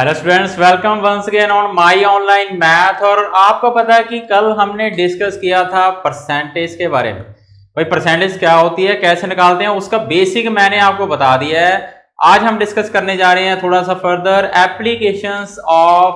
Hello students, welcome once again on my online math. और आपको पता है कि कल हमने डिस्कस किया था परसेंटेज के बारे में। भाई परसेंटेज क्या होती है, कैसे निकालते हैं, उसका बेसिक मैंने आपको बता दिया है। आज हम डिस्कस करने जा रहे हैं थोड़ा सा further applications of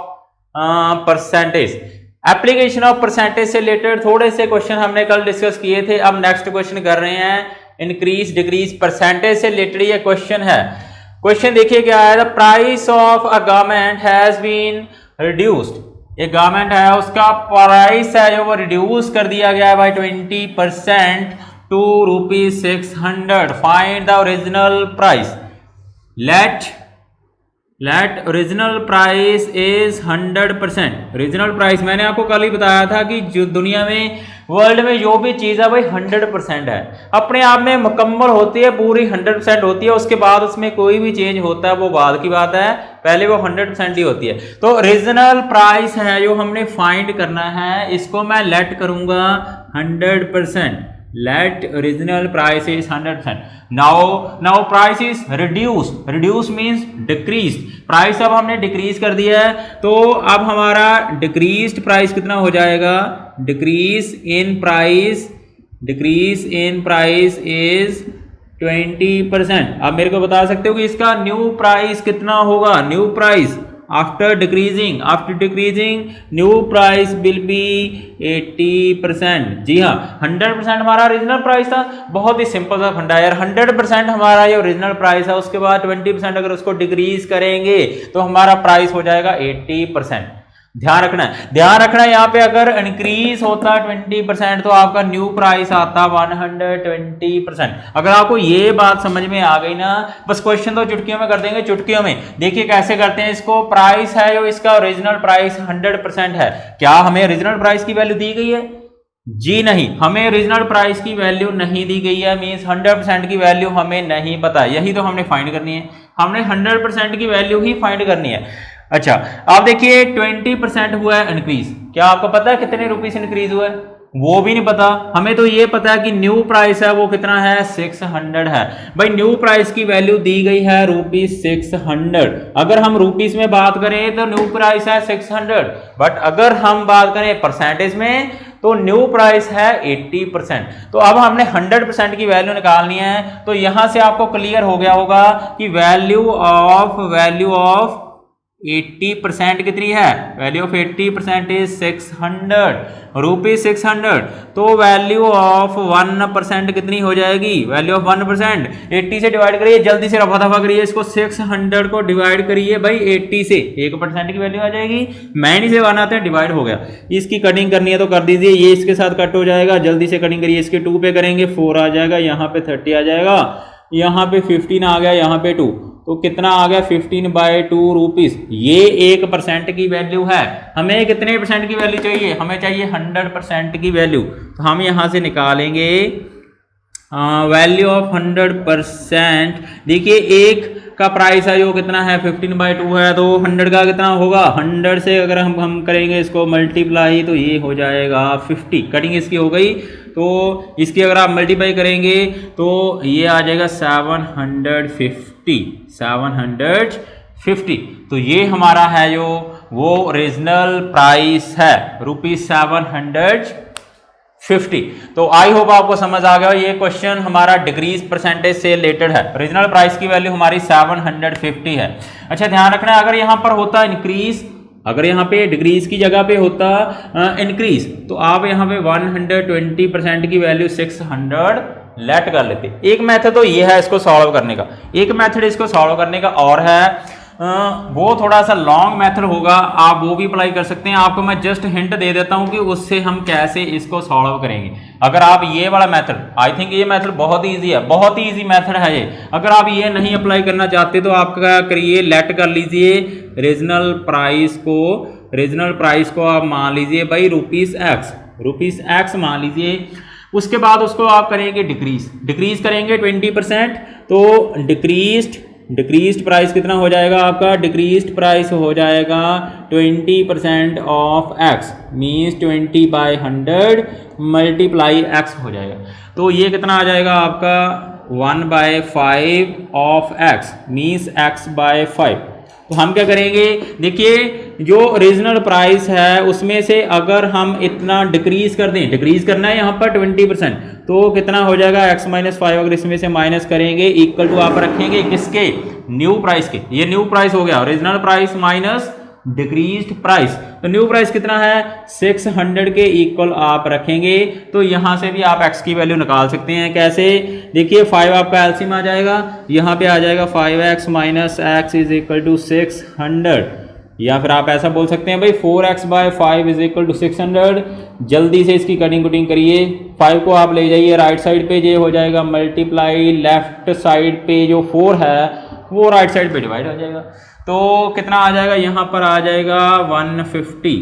percentage. Application of percentage से रिलेटेड थोड़े से क्वेश्चन हमने कल डिस्कस किए थे। अब नेक्स्ट क्वेश्चन कर रहे हैं इंक्रीज डिक्रीज परसेंटेज से रिलेटेड ये क्वेश्चन है। क्वेश्चन देखिए क्या है, the price of a garment has been reduced. एक गारमेंट है, उसका प्राइस है जो वो रिड्यूस कर दिया गया है by 20% to ₹600। Find the original price. Let original price is 100%। Original price मैंने आपको कल ही बताया था कि जो दुनिया में वर्ल्ड में जो भी चीज़ है भाई 100% है, अपने आप में मुकम्मल होती है, पूरी 100% होती है। उसके बाद उसमें कोई भी चेंज होता है वो बाद की बात है, पहले वो 100% ही होती है। तो ओरिजिनल प्राइस है जो हमने फाइंड करना है, इसको मैं लेट करूंगा 100%। Let original price is 100%। Now price is reduced. Reduce means decrease. Price अब हमने डिक्रीज कर दिया है, तो अब हमारा डिक्रीज्ड प्राइस कितना हो जाएगा? Decrease in price is 20%। अब मेरे को बता सकते हो कि इसका न्यू प्राइस कितना होगा? New price after decreasing new price will be 80%। जी हाँ, 100% हमारा ओरिजिनल प्राइस था। बहुत ही सिंपल सा फंडा यार। 100% हमारा ये ओरिजिनल प्राइस है, उसके बाद 20% अगर उसको डिक्रीज करेंगे तो हमारा प्राइस हो जाएगा 80%। ध्यान रखना है यहाँ पे अगर इंक्रीज होता 20% तो आपका न्यू प्राइस आता 120%। अगर आपको ये बात समझ में आ गई ना, बस क्वेश्चन तो चुटकियों में कर देंगे। चुटकियों में देखिए कैसे करते हैं इसको। प्राइस है जो इसका ओरिजिनल प्राइस 100% है। क्या हमें ओरिजिनल प्राइस की वैल्यू दी गई है? जी नहीं, हमें ओरिजिनल प्राइस की वैल्यू नहीं दी गई है। मींस 100% की वैल्यू हमें नहीं पता। यही तो हमने फाइंड करनी है, हमने 100% की वैल्यू ही फाइंड करनी है। अच्छा, आप देखिए 20% हुआ है इंक्रीज। क्या आपको पता है कितने रुपीस इंक्रीज हुआ है? वो भी नहीं पता। हमें तो ये पता है कि न्यू प्राइस है वो कितना है? 600 है। भाई न्यू प्राइस की वैल्यू दी गई है ₹600। अगर हम रुपीस में बात करें तो न्यू प्राइस है 600, बट अगर हम बात करें परसेंटेज में तो न्यू प्राइस है 80%। तो अब हमने 100% की वैल्यू निकालनी है। तो यहां से आपको क्लियर हो गया होगा कि वैल्यू ऑफ 80% कितनी है? Value of 80% is 600 600। तो वैल्यू ऑफ 1% कितनी हो जाएगी? वैल्यू ऑफ 1% 80 से डिवाइड करिए, जल्दी से रफा दफा करिए इसको। 600 को डिवाइड करिए भाई 80 से, 1% की वैल्यू आ जाएगी। मैनी से बनाते हैं, डिवाइड हो गया। इसकी कटिंग करनी है तो कर दीजिए, ये इसके साथ कट हो जाएगा। जल्दी से कटिंग करिए, इसके 2 पे करेंगे 4 आ जाएगा, यहाँ पे 30 आ जाएगा, यहाँ पे 15 आ गया, यहाँ पे 2, तो कितना आ गया? 15/2 रुपीस। ये 1% की वैल्यू है। हमें कितने परसेंट की वैल्यू चाहिए? हमें चाहिए 100% की वैल्यू। तो हम यहां से निकालेंगे वैल्यू ऑफ 100%। देखिए एक का प्राइस है जो कितना है? 15/2 है, तो 100 का कितना होगा? 100 से अगर हम करेंगे इसको मल्टीप्लाई तो ये हो जाएगा 50। कटिंग इसकी हो गई, तो इसकी अगर आप मल्टीप्लाई करेंगे तो ये आ जाएगा 750। तो ये हमारा है जो वो ओरिजिनल प्राइस है ₹750। तो आई होप आपको समझ आ गया। ये क्वेश्चन हमारा डिक्रीज परसेंटेज से रिलेटेड है। ओरिजिनल प्राइस की वैल्यू हमारी 750 है। अच्छा, ध्यान रखना है अगर यहां पर होता इंक्रीज, अगर यहाँ पे डिक्रीज की जगह पे होता इंक्रीज, तो आप यहाँ पे 120% की वैल्यू 600 लेट कर लेते। एक मेथड तो ये है इसको सॉल्व करने का। एक मेथड इसको सॉल्व करने का और है, वो थोड़ा सा लॉन्ग मेथड होगा, आप वो भी अप्लाई कर सकते हैं। आपको मैं जस्ट हिंट दे देता हूं कि उससे हम कैसे इसको सॉल्व करेंगे। अगर आप ये वाला मेथड, आई थिंक ये मेथड बहुत ईजी है, बहुत ही ईजी मेथड है ये। अगर आप ये नहीं अप्लाई करना चाहते तो आप क्या करिए, लेट कर लीजिए ओरिजिनल प्राइस को आप मान लीजिए भाई ₹X मान लीजिए। उसके बाद उसको आप करेंगे डिक्रीज करेंगे 20%। तो डिक्रीज्ड प्राइस कितना हो जाएगा आपका? डिक्रीज्ड प्राइस हो जाएगा 20% of x means 20/100 multiply x हो जाएगा। तो ये कितना आ जाएगा आपका? 1/5 ऑफ x मीन्स x/5। तो हम क्या करेंगे, देखिए जो ओरिजिनल प्राइस है उसमें से अगर हम इतना डिक्रीज कर दें, डिक्रीज करना है यहाँ पर 20%, तो कितना हो जाएगा x-5, अगर इसमें से माइनस करेंगे इक्वल टू आप रखेंगे किसके, न्यू प्राइस के। ये न्यू प्राइस हो गया, original price minus decreased price. तो न्यू प्राइस कितना है 600 के इक्वल आप रखेंगे। तो यहां से भी आप x की वैल्यू निकाल सकते हैं। कैसे, देखिए 5 आपका एलसीएम आ जाएगा, यहां पे आ जाएगा 5x minus x is equal to 600, या फिर आप ऐसा बोल सकते हैं भाई 4x/5 इज इक्वल टू 600। जल्दी से इसकी कटिंग कुटिंग करिए, 5 को आप ले जाइए राइट साइड पे, ये हो जाएगा मल्टीप्लाई लेफ्ट साइड पे जो 4 है वो राइट साइड पे डिवाइड हो जाएगा। तो कितना आ जाएगा, यहाँ पर आ जाएगा 150।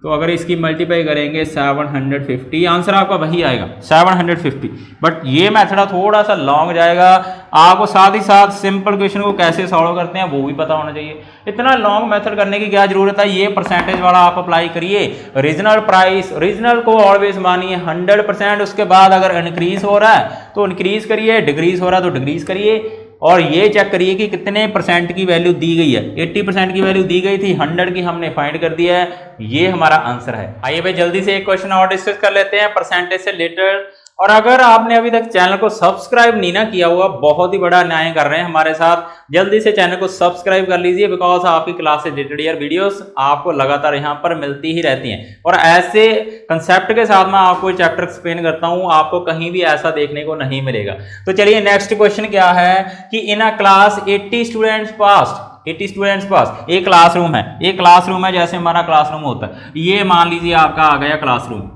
तो अगर इसकी मल्टीप्लाई करेंगे 750, आंसर आपका वही आएगा 750। बट ये मेथड थोड़ा सा लॉन्ग जाएगा, आपको साथ ही साथ सिंपल क्वेश्चन को कैसे सॉल्व करते हैं वो भी पता होना चाहिए। इतना लॉन्ग मेथड करने की क्या जरूरत है, ये परसेंटेज वाला आप अप्लाई करिए। ओरिजिनल प्राइस, ओरिजिनल को ऑलवेज मानिए 100%, उसके बाद अगर इंक्रीज हो रहा है तो इंक्रीज करिए, डिक्रीज हो रहा है तो डिक्रीज करिए, और ये चेक करिए कि कितने परसेंट की वैल्यू दी गई है। 80% की वैल्यू दी गई थी, 100 की हमने फाइंड कर दिया है, ये हमारा आंसर है। आइए भाई जल्दी से एक क्वेश्चन और डिस्कस कर लेते हैं परसेंटेज से रिलेटेड। और अगर आपने अभी तक चैनल को सब्सक्राइब नहीं ना किया हुआ, बहुत ही बड़ा अन्याय कर रहे हैं हमारे साथ, जल्दी से चैनल को सब्सक्राइब कर लीजिए, बिकॉज आपकी क्लास से रिलेटेड यार वीडियोस आपको लगातार यहाँ पर मिलती ही रहती हैं। और ऐसे कंसेप्ट के साथ मैं आपको चैप्टर एक्सप्लेन करता हूँ, आपको कहीं भी ऐसा देखने को नहीं मिलेगा। तो चलिए नेक्स्ट क्वेश्चन क्या है कि in a class 80 students pass, 80 students pass, एक क्लासरूम है, एक क्लासरूम है जैसे हमारा क्लासरूम होता है, ये मान लीजिए आपका आ गया क्लासरूम।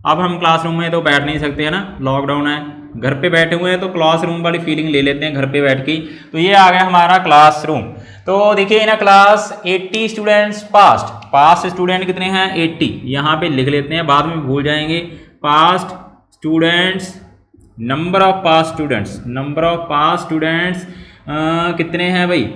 अब हम क्लासरूम में तो बैठ नहीं सकते है ना, लॉकडाउन है, घर पे बैठे हुए हैं, तो क्लासरूम वाली फीलिंग ले लेते हैं घर पे बैठ के। तो ये आ गया हमारा क्लासरूम। तो देखिए in class 80 students past, past student कितने हैं 80, यहाँ पे लिख लेते हैं, बाद में भूल जाएंगे। Past students, number of past students, number of past students कितने हैं भाई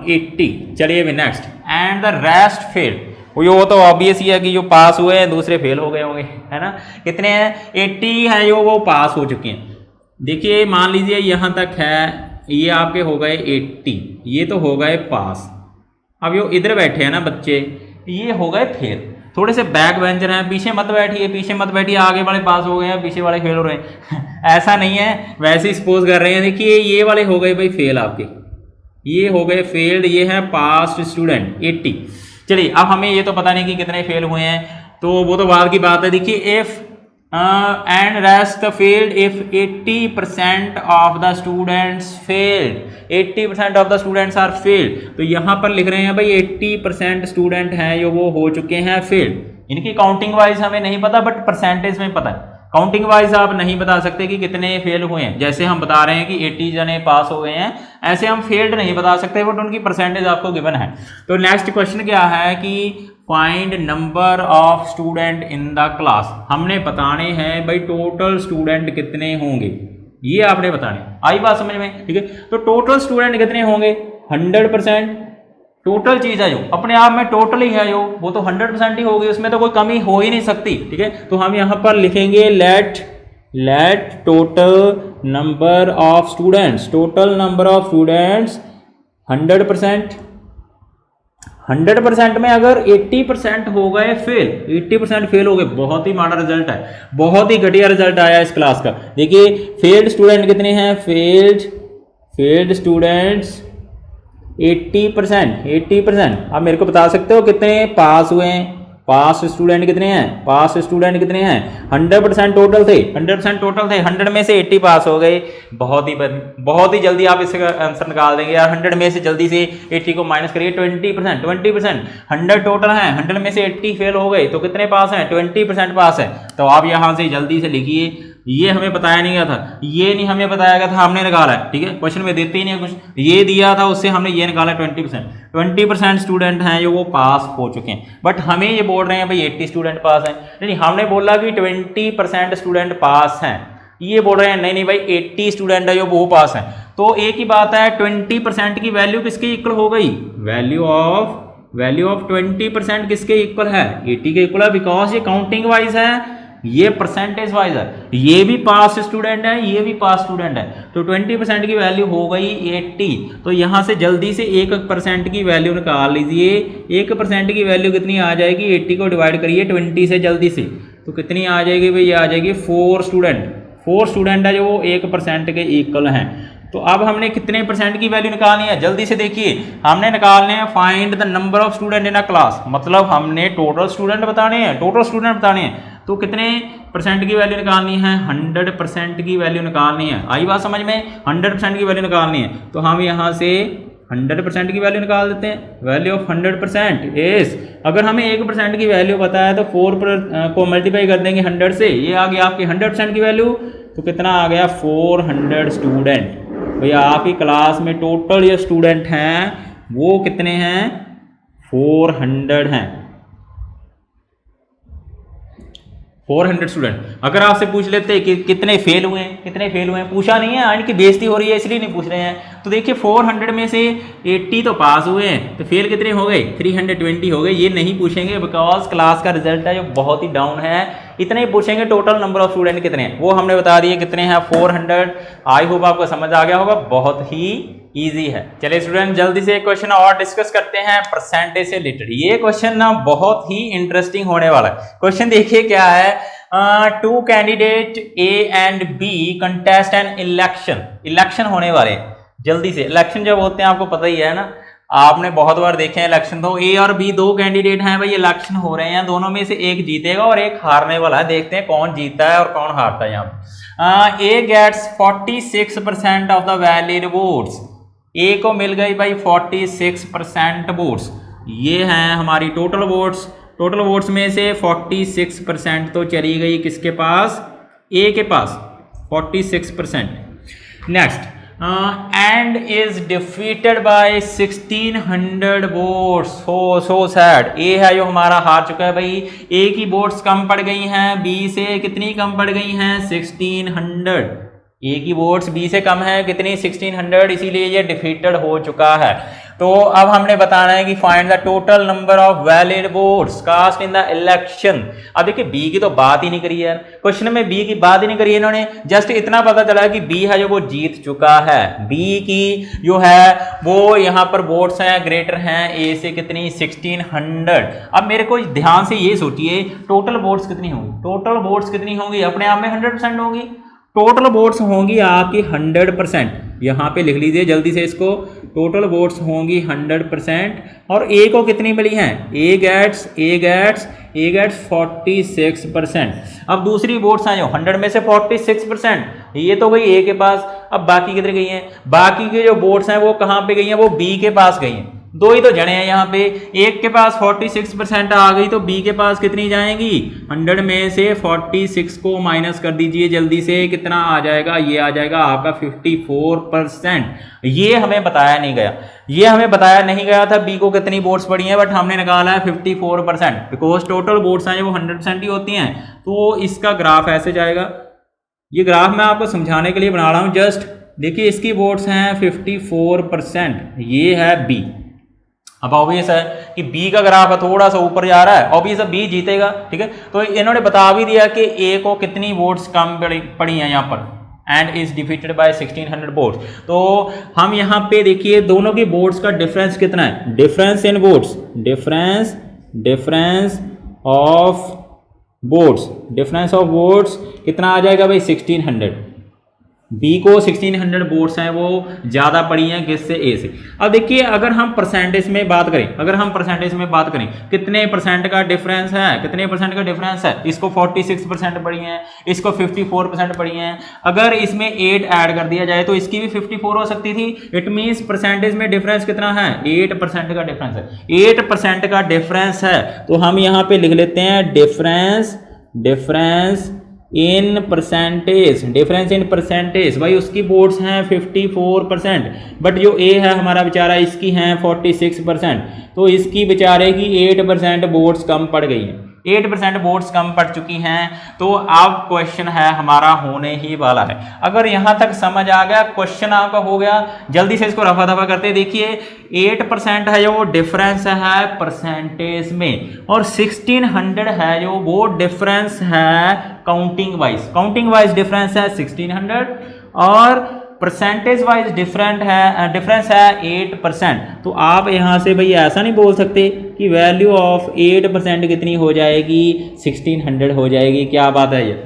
80। चलिए भाई next, and the rest failed, वो तो ऑब्वियस ही है कि जो पास हुए हैं दूसरे फेल हो गए होंगे, है ना। कितने हैं 80 हैं जो वो पास हो चुके हैं। देखिए मान लीजिए यहाँ तक है, ये आपके हो गए 80, ये तो हो गए पास। अब यो इधर बैठे हैं ना बच्चे, ये हो गए फेल, थोड़े से बैक बेंचर हैं, पीछे मत बैठिए, पीछे मत बैठिए, आगे वाले पास हो गए हैं, पीछे वाले फेल हो रहे हैं ऐसा नहीं है, वैसे ही सपोज कर रहे हैं। देखिए ये वाले हो गए भाई फेल आपके, ये हो गए फेल्ड, ये है पास्ट स्टूडेंट 80। चलिए अब हमें ये तो पता नहीं कि कितने फेल हुए हैं, तो वो तो बाद की बात है। देखिए if and rest failed if 80% of the students failed, 80% of the students are failed. तो यहाँ पर लिख रहे हैं भाई 80% स्टूडेंट हैं जो वो हो चुके हैं फेल्ड। इनकी काउंटिंग वाइज हमें नहीं पता, बट परसेंटेज में पता है। काउंटिंग वाइज आप नहीं बता सकते कि कितने फेल हुए हैं, जैसे हम बता रहे हैं कि 80 जने पास हो गए हैं, ऐसे हम फेल्ड नहीं बता सकते, बट उनकी परसेंटेज आपको गिवन है। तो नेक्स्ट क्वेश्चन क्या है कि find number of student in the class, हमने बताने हैं भाई टोटल स्टूडेंट कितने होंगे, ये आपने बताने। आई बात समझ में, ठीक है। तो टोटल स्टूडेंट कितने होंगे 100%, टोटल चीज है जो अपने आप में टोटल ही है जो, वो तो 100% ही होगी, उसमें तो कोई कमी हो ही नहीं सकती, ठीक है। तो हम यहाँ पर लिखेंगे let total number of students, total number of students 100%। 100% में अगर 80% हो गए फेल, 80% फेल हो गए, बहुत ही माड़ा रिजल्ट है, बहुत ही घटिया रिजल्ट आया इस क्लास का। देखिए फेल्ड स्टूडेंट कितने हैं, फेल्ड स्टूडेंट्स 80%। आप मेरे को बता सकते हो कितने पास हुए हैं, पास स्टूडेंट कितने हैं, पास स्टूडेंट कितने हैं 100% टोटल थे, 100% टोटल थे, 100 में से 80 पास हो गए। बहुत ही जल्दी आप इसका आंसर निकाल देंगे यार। 100 में से जल्दी से 80 को माइनस करिए, 20%। 100 टोटल हैं, 100 में से 80 फेल हो गए, तो कितने पास हैं 20% पास है। तो आप यहाँ से जल्दी से लिखिए, ये हमें बताया नहीं गया था, ये नहीं हमें बताया गया था, हमने निकाला है, ठीक है। क्वेश्चन में देते ही नहीं है कुछ, ये दिया था उससे हमने ये निकाला 20% स्टूडेंट हैं जो वो पास हो चुके हैं। बट हमें ये बोल रहे हैं भाई 80 स्टूडेंट पास हैं, नहीं हमने बोला कि 20% स्टूडेंट पास हैं, ये बोल रहे हैं नहीं भाई 80 स्टूडेंट है जो वो पास हैं। तो एक ही बात है, 20% की वैल्यू किसके इक्वल हो गई, वैल्यू ऑफ 20% किसके इक्वल है 80 के इक्वल है, बिकॉज ये काउंटिंग वाइज है, ये परसेंटेज वाइज है, ये भी पास स्टूडेंट है, ये भी पास स्टूडेंट है, तो 20% की वैल्यू हो गई 80। तो यहाँ से जल्दी से 1% की वैल्यू निकाल लीजिए। 1% की वैल्यू कितनी आ जाएगी, 80 को डिवाइड करिए 20 से जल्दी से, तो कितनी आ जाएगी भाई, आ जाएगी 4 स्टूडेंट। 4 स्टूडेंट है जो वो 1% के इक्वल हैं। तो अब हमने कितने परसेंट की वैल्यू निकालनी है, जल्दी से देखिए, हमने निकालने हैं find the number of student in a class, मतलब हमने टोटल स्टूडेंट बताने हैं, टोटल स्टूडेंट बताने हैं। तो कितने परसेंट की वैल्यू निकालनी है, 100% की वैल्यू निकालनी है। आई बात समझ में, 100% की वैल्यू निकालनी है। तो हम यहाँ से 100% की वैल्यू निकाल देते हैं। वैल्यू ऑफ 100% इज, अगर हमें 1% की वैल्यू पता है तो 4 को मल्टीप्लाई कर देंगे 100 से, ये आ गया आपकी 100% की वैल्यू। तो कितना आ गया, 400 स्टूडेंट। भैया आपकी क्लास में टोटल ये स्टूडेंट हैं वो कितने हैं, 400 हैं, 400 स्टूडेंट। अगर आपसे पूछ लेते कि कितने फेल हुए हैं, कितने फेल हुए हैं, पूछा नहीं है, इनकी बेइज्जती हो रही है इसलिए नहीं पूछ रहे हैं। तो देखिए 400 में से 80 तो पास हुए हैं, तो फेल कितने हो गए, 320 हो गए। ये नहीं पूछेंगे बिकॉज क्लास का रिजल्ट है जो बहुत ही डाउन है। इतने ही पूछेंगे टोटल नंबर ऑफ स्टूडेंट कितने हैं, वो हमने बता दिए कितने हैं, 400। आई होप आपको समझ आ गया होगा, बहुत ही इजी है। चलिए स्टूडेंट जल्दी से एक क्वेश्चन और डिस्कस करते हैं परसेंटेज से रिलेटेड। ये क्वेश्चन ना बहुत ही इंटरेस्टिंग होने वाला है। क्वेश्चन देखिए क्या है, 2 candidate A and B contest an election. Election होने वाले, जल्दी से, इलेक्शन जब होते हैं आपको पता ही है ना, आपने बहुत बार देखे हैं इलेक्शन। तो ए और बी 2 कैंडिडेट हैं भाई, इलेक्शन हो रहे हैं, दोनों में से एक जीतेगा और एक हारने वाला है। देखते हैं कौन जीतता है और कौन हारता है। यहाँ A gets 46% of the valid votes. A को मिल गई भाई 46% वोट्स। ये हैं हमारी टोटल वोट्स। टोटल वोट्स में से 46% तो चली गई किसके पास, ए के पास, 46%। Next, and is defeated by 1600 votes. So sad. A है जो हमारा हार चुका है भाई। ए की वोट्स कम पड़ गई हैं बी से, कितनी कम पड़ गई हैं, 1600। ए की वोट्स बी से कम है, कितनी, 1600, इसीलिए ये डिफीटेड हो चुका है। तो अब हमने बताना है कि find the total number of valid votes cast in the election. अब देखिए बी की तो बात ही नहीं करी है, क्वेश्चन में बी की बात ही नहीं करी है इन्होंने। जस्ट इतना पता चला कि बी है जो वो जीत चुका है। बी की जो है वो यहाँ पर वोट्स हैं ग्रेटर हैं ए से, कितनी, 1600। अब मेरे को ध्यान से ये सोचिए टोटल वोट्स कितनी होंगी, टोटल वोट्स कितनी होंगी, अपने आप में 100% होंगी। टोटल वोट्स होंगी आपकी 100%, यहाँ पे लिख लीजिए जल्दी से इसको, टोटल वोट्स होंगी 100%। और ए को कितनी मिली हैं, ए गेट्स 46%। अब दूसरी वोट्स हैं जो 100 में से 46%, ये तो गई ए के पास। अब बाकी कितनी गई हैं, बाकी के जो वोट्स हैं वो कहाँ पे गई हैं, वो बी के पास गई हैं। 2 ही तो जने हैं यहाँ पे, एक के पास 46% आ गई तो बी के पास कितनी जाएंगी, 100 में से 46 को माइनस कर दीजिए जल्दी से, कितना आ जाएगा, ये आ जाएगा आपका 54%। ये हमें बताया नहीं गया, ये हमें बताया नहीं गया था बी को कितनी वोट्स पड़ी हैं, बट हमने निकाला है 54%, बिकॉज टोटल वोट्स हैं वो 100% ही होती हैं। तो इसका ग्राफ ऐसे जाएगा। ये ग्राफ मैं आपको समझाने के लिए बना रहा हूँ, जस्ट देखिए इसकी वोट्स हैं 54%, ये है बी। अब ऑब्वियस है कि बी का ग्राफ है थोड़ा सा ऊपर जा रहा है, ऑब्वियस है बी जीतेगा, ठीक है। तो इन्होंने बता भी दिया कि ए को कितनी वोट्स कम पड़ी हैं यहाँ पर, and is defeated by 1600 votes. तो हम यहाँ पे देखिए दोनों की वोट्स का डिफरेंस कितना है, difference in votes, difference of votes कितना आ जाएगा भाई, 1600। बी को 1600 वोट्स हैं वो ज़्यादा पड़ी हैं किससे, ए से। अब देखिए अगर हम परसेंटेज में बात करें, कितने परसेंट का डिफरेंस है, इसको 46% पड़ी हैं, इसको 54% पड़ी हैं। अगर इसमें 8 ऐड कर दिया जाए तो इसकी भी 54 हो सकती थी। इट मीन्स परसेंटेज में डिफरेंस कितना है, 8% का डिफरेंस है, 8% का डिफरेंस है। तो हम यहाँ पे लिख लेते हैं डिफरेंस इन परसेंटेज, भाई उसकी वोट्स हैं 54%, बट जो ए है हमारा बेचारा इसकी हैं 46%, तो इसकी बेचारे की 8% वोट्स कम पड़ गई हैं। 8% वोट्स कम पड़ चुकी हैं। तो अब क्वेश्चन है हमारा होने ही वाला है। अगर यहां तक समझ आ गया, क्वेश्चन आपका हो गया। जल्दी से इसको रफा दफा करते देखिए, 8% है जो वो डिफरेंस है परसेंटेज में, और 1600 है जो वो डिफरेंस है काउंटिंग वाइज डिफरेंस है 1600, और परसेंटेज वाइज डिफरेंस है 8%। तो आप यहां से भाई ऐसा नहीं बोल सकते कि वैल्यू ऑफ 8% कितनी हो जाएगी, 1600 हो जाएगी। क्या बात है ये,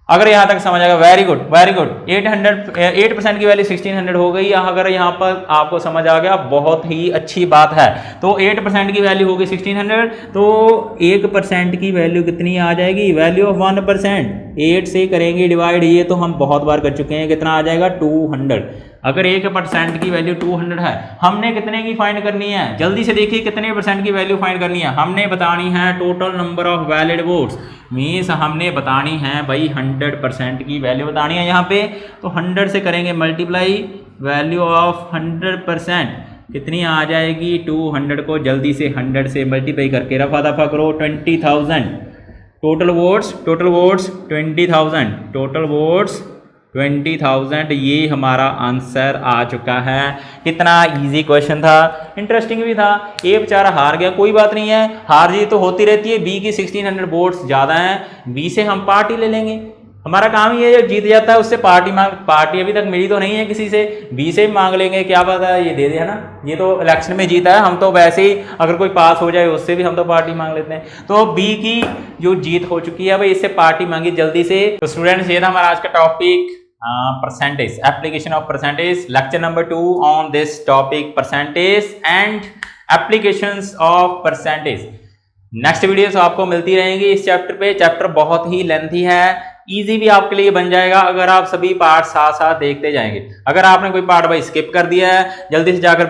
अगर यहां तक समझ आएगा वेरी गुड 8% की वैल्यू 1600 हो गई। अगर यहां पर आपको समझ आ गया बहुत ही अच्छी बात है। तो 8% की वैल्यू होगी 1600, तो 1% की वैल्यू कितनी आ जाएगी, वैल्यू ऑफ 1%, 8 से करेंगे डिवाइड, ये तो हम बहुत बार कर चुके हैं, कितना आ जाएगा 200। अगर 1% की वैल्यू 200 है, हमने कितने की फाइंड करनी है, जल्दी से देखिए कितने परसेंट की वैल्यू फाइंड करनी है, हमने बतानी है total number of valid votes, means हमने बतानी है भाई 100% की वैल्यू बतानी है यहाँ पे। तो 100 से करेंगे मल्टीप्लाई, वैल्यू ऑफ 100% कितनी आ जाएगी 200 को जल्दी से 100 से मल्टीप्लाई करके रफा दफा करो, 20,000 टोटल वोट्स 20,000 टोटल वोट्स 20,000। ये हमारा आंसर आ चुका है। कितना इजी क्वेश्चन था, इंटरेस्टिंग भी था। ए बेचारा हार गया, कोई बात नहीं है, हार जीत तो होती रहती है। बी की 1600 वोट्स ज़्यादा हैं, बी से हम पार्टी ले लेंगे। हमारा काम ही है, जो जीत जाता है उससे पार्टी अभी तक मिली तो नहीं है किसी से, बी से भी मांग लेंगे, क्या पता है ये दे दे, है ना। ये तो इलेक्शन में जीता है, हम तो वैसे ही अगर कोई पास हो जाए उससे भी हम तो पार्टी मांग लेते हैं। तो बी की जो जीत हो चुकी है भाई, इससे पार्टी मांगी जल्दी से। तो स्टूडेंट्स ये था हमारा आज का topic, percentage, application of percentage, lecture number 2 on this topic, percentage and applications of percentage। Next videos आपको मिलती रहेंगी इस चैप्टर पे। चैप्टर बहुत ही लेंथी है, इजी भी आपके लिए बन जाएगा अगर आप सभी पार्ट साथ साथ देखते जाएंगे। अगर आपने कोई पार्ट भाई स्किप कर दिया है, जल्दी से जाकर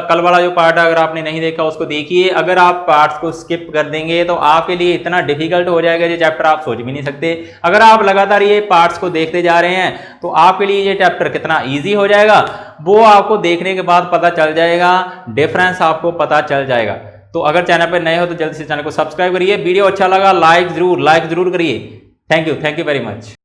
कल वाला जो पार्ट है अगर आपने नहीं देखा उसको देखिए। अगर आप पार्ट्स को स्किप कर देंगे तो आपके लिए इतना डिफिकल्ट हो जाएगा ये चैप्टर, आप सोच भी नहीं सकते। अगर आप लगातार ये पार्ट्स को देखते जा रहे हैं तो आपके लिए ये चैप्टर कितना ईजी हो जाएगा वो आपको देखने के बाद पता चल जाएगा, डिफरेंस आपको पता चल जाएगा। तो अगर चैनल पर नए हो तो जल्दी से चैनल को सब्सक्राइब करिए। वीडियो अच्छा लगा लाइक जरूर करिए। Thank you very much.